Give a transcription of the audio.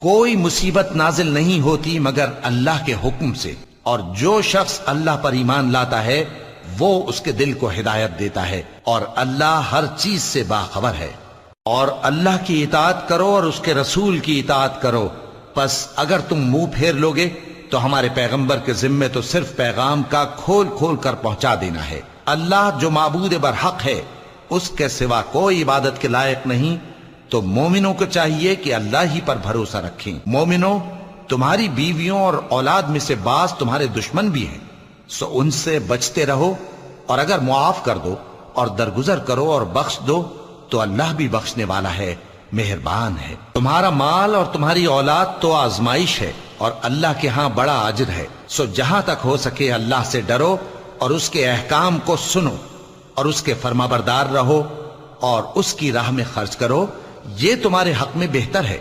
کوئی مصیبت نازل نہیں ہوتی مگر اللہ کے حکم سے، اور جو شخص اللہ پر ایمان لاتا ہے وہ اس کے دل کو ہدایت دیتا ہے، اور اللہ ہر چیز سے باخبر ہے۔ اور اللہ کی اطاعت کرو اور اس کے رسول کی اطاعت کرو، پس اگر تم منہ پھیر لوگے تو ہمارے پیغمبر کے ذمے تو صرف پیغام کا کھول کھول کر پہنچا دینا ہے۔ اللہ جو معبود برحق ہے، اس کے سوا کوئی عبادت کے لائق نہیں، تو مومنوں کو چاہیے کہ اللہ ہی پر بھروسہ رکھیں۔ مومنوں، تمہاری بیویوں اور اولاد میں سے بعض تمہارے دشمن بھی ہیں، سو ان سے بچتے رہو، اور اگر معاف کر دو اور درگزر کرو اور بخش دو تو اللہ بھی بخشنے والا ہے، مہربان ہے۔ تمہارا مال اور تمہاری اولاد تو آزمائش ہے، اور اللہ کے ہاں بڑا اجر ہے، سو جہاں تک ہو سکے اللہ سے ڈرو اور اس کے احکام کو سنو اور اس کے فرمانبردار رہو اور اس کی راہ میں خرچ کرو، یہ تمہارے حق میں بہتر ہے۔